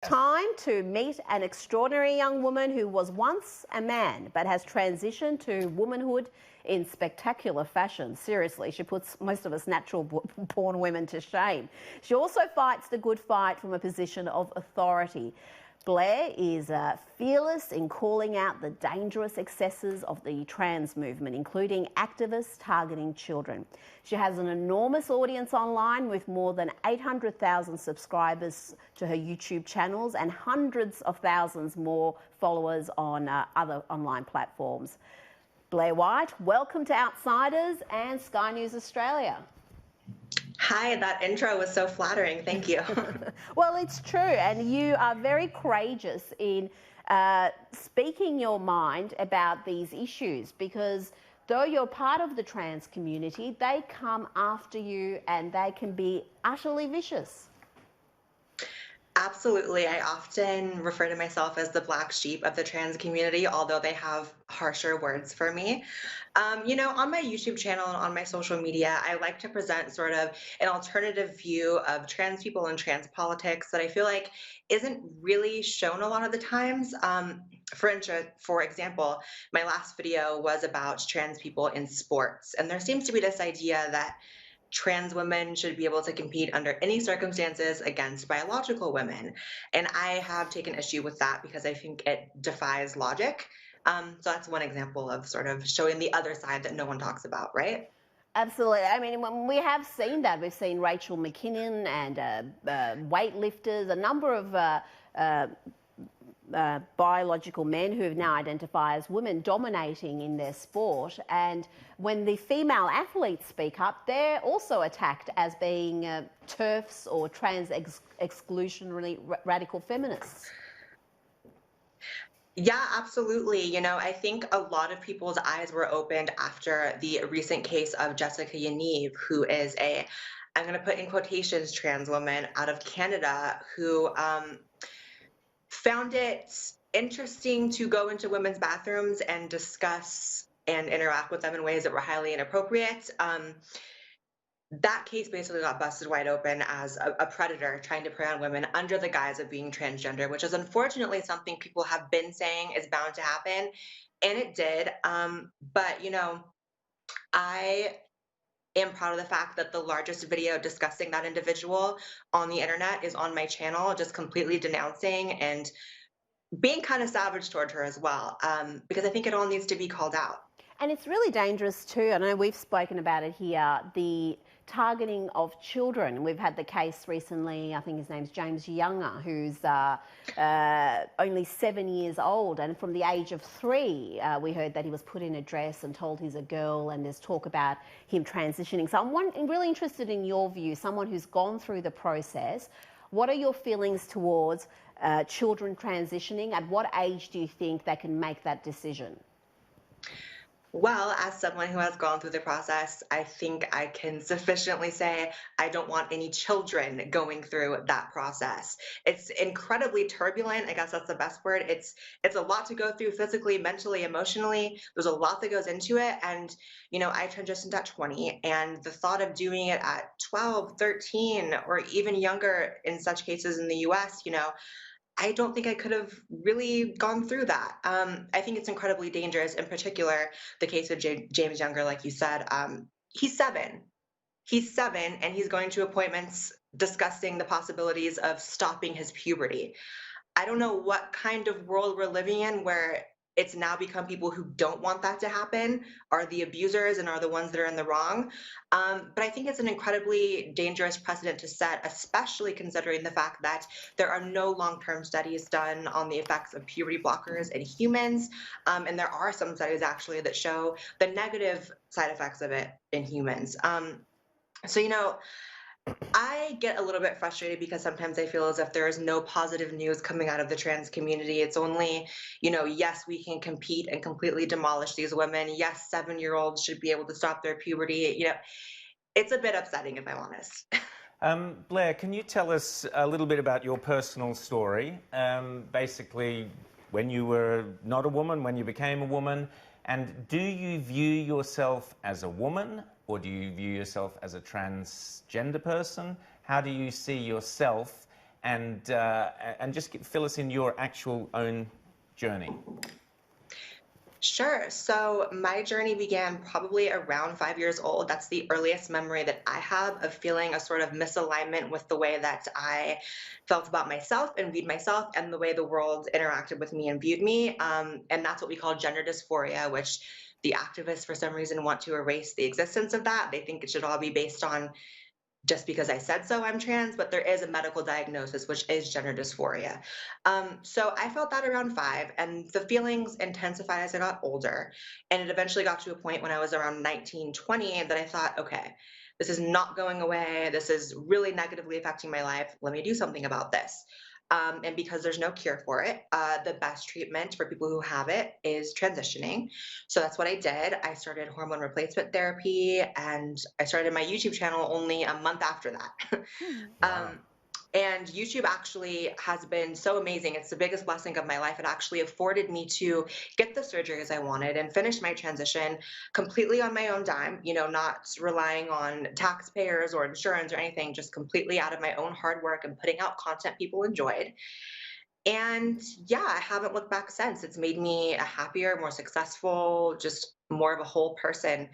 time to meet an extraordinary young woman who was once a man but has transitioned to womanhood in spectacular fashion. Seriously, she puts most of us natural-born women to shame. She also fights the good fight from a position of authority. Blaire is fearless in calling out the dangerous excesses of the trans movement, including activists targeting children. She has an enormous audience online with more than 800,000 subscribers to her YouTube channels and hundreds of thousands more followers on other online platforms. Blaire White, welcome to Outsiders and Sky News Australia. Hi, that intro was so flattering. Thank you. Well, it's true, and you are very courageous in speaking your mind about these issues, because though you're part of the trans community, they come after you and they can be utterly vicious. Absolutely. I often refer to myself as the black sheep of the trans community, although they have harsher words for me. On my YouTube channel and on my social media, I like to present sort of an alternative view of trans people and trans politics that I feel like isn't really shown a lot of the times. For example, my last video was about trans people in sports, and there seems to be this idea that trans women should be able to compete under any circumstances against biological women. And I have taken issue with that because I think it defies logic. So that's one example of sort of showing the other side that no one talks about, right? Absolutely. I mean, we have seen that. We've seen Rachel McKinnon and weightlifters, a number of biological men who have now identified as women dominating in their sport, and when the female athletes speak up, they're also attacked as being TERFs or trans exclusionary radical feminists. Yeah, absolutely. I think a lot of people's eyes were opened after the recent case of Jessica Yaniv, who is I'm going to put in quotations, trans woman out of Canada, who found it interesting to go into women's bathrooms and discuss and interact with them in ways that were highly inappropriate. That case basically got busted wide open as a predator trying to prey on women under the guise of being transgender, which is unfortunately something people have been saying is bound to happen, and it did. But I am proud of the fact that the largest video discussing that individual on the internet is on my channel, just completely denouncing and being kind of savage toward her as well, because I think it all needs to be called out. And it's really dangerous too. I know we've spoken about it here, the targeting of children. We've had the case recently, I think his name's James Younger, who's only 7 years old, and from the age of 3 we heard that he was put in a dress and told he's a girl, and there's talk about him transitioning. So I'm really interested in your view, someone who's gone through the process. What are your feelings towards children transitioning? At what age do you think they can make that decision? Well, as someone who has gone through the process, I think I can sufficiently say I don't want any children going through that process. It's incredibly turbulent. I guess that's the best word. It's a lot to go through physically, mentally, emotionally. There's a lot that goes into it. And, I transitioned at 20, and the thought of doing it at 12, 13, or even younger in such cases in the US, I don't think I could have really gone through that. I think it's incredibly dangerous, in particular, the case of James Younger, like you said. He's 7. He's 7, and he's going to appointments discussing the possibilities of stopping his puberty. I don't know what kind of world we're living in where it's now become people who don't want that to happen are the abusers and are the ones that are in the wrong. But I think it's an incredibly dangerous precedent to set, especially considering the fact that there are no long-term studies done on the effects of puberty blockers in humans. And there are some studies actually that show the negative side effects of it in humans. I get a little bit frustrated because sometimes I feel as if there is no positive news coming out of the trans community. It's only, yes, we can compete and completely demolish these women. Yes, 7-year-olds should be able to stop their puberty. It's a bit upsetting, if I'm honest. Blaire, can you tell us a little bit about your personal story? Basically, when you were not a woman, when you became a woman, and do you view yourself as a woman, or do you view yourself as a transgender person? How do you see yourself, and just fill us in your actual own journey. Sure. So my journey began probably around 5 years old. That's the earliest memory that I have of feeling a sort of misalignment with the way that I felt about myself and viewed myself and the way the world interacted with me and viewed me. And that's what we call gender dysphoria, which the activists, for some reason, want to erase the existence of that. They think it should all be based on just because I said so, I'm trans, but there is a medical diagnosis, which is gender dysphoria. So I felt that around 5, and the feelings intensified as I got older. And it eventually got to a point when I was around 19, 20 that I thought, okay, this is not going away. This is really negatively affecting my life. Let me do something about this. And because there's no cure for it, the best treatment for people who have it is transitioning. So that's what I did. I started hormone replacement therapy, and I started my YouTube channel only a month after that. Wow. And YouTube actually has been so amazing. It's the biggest blessing of my life. It actually afforded me to get the surgeries I wanted and finish my transition completely on my own dime, not relying on taxpayers or insurance or anything, just completely out of my own hard work and putting out content people enjoyed. And yeah, I haven't looked back since. It's made me a happier, more successful, just more of a whole person.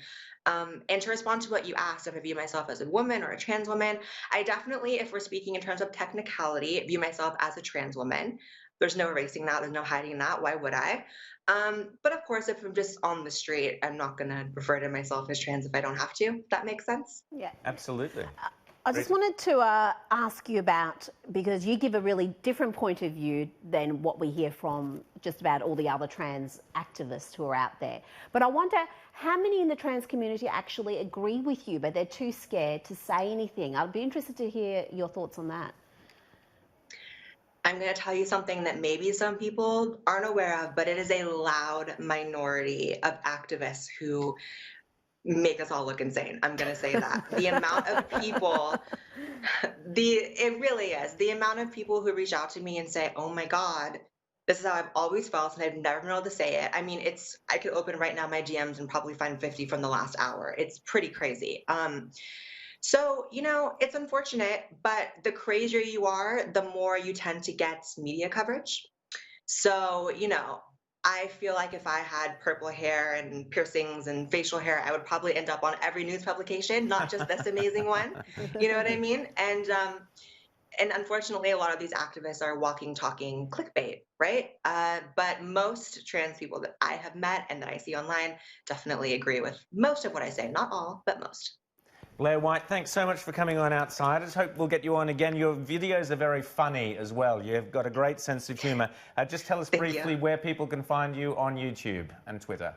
And to respond to what you asked, if I view myself as a woman or a trans woman, I definitely, if we're speaking in terms of technicality, view myself as a trans woman. There's no erasing that. There's no hiding that. Why would I? But of course, if I'm just on the street, I'm not going to refer to myself as trans if I don't have to. If that makes sense? Yeah. Absolutely. I just wanted to ask you about, because you give a really different point of view than what we hear from just about all the other trans activists who are out there. But I wonder how many in the trans community actually agree with you, but they're too scared to say anything. I'd be interested to hear your thoughts on that. I'm going to tell you something that maybe some people aren't aware of, but it is a loud minority of activists who make us all look insane. I'm going to say that. The amount of people, it really is. The amount of people who reach out to me and say, oh my God, this is how I've always felt and I've never been able to say it. I mean, I could open right now my DMs and probably find 50 from the last hour. It's pretty crazy. So, it's unfortunate, but the crazier you are, the more you tend to get media coverage. So, I feel like if I had purple hair and piercings and facial hair, I would probably end up on every news publication, not just this amazing one. You know what I mean? And unfortunately, a lot of these activists are walking, talking clickbait, right? But most trans people that I have met and that I see online definitely agree with most of what I say. Not all, but most. Blaire White, thanks so much for coming on Outsiders. Hope we'll get you on again. Your videos are very funny as well. You've got a great sense of humour. Just tell us briefly where people can find you on YouTube and Twitter.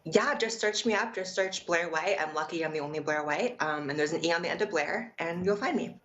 Yeah, just search me up. Just search Blaire White. I'm lucky I'm the only Blaire White. And there's an E on the end of Blaire, and you'll find me.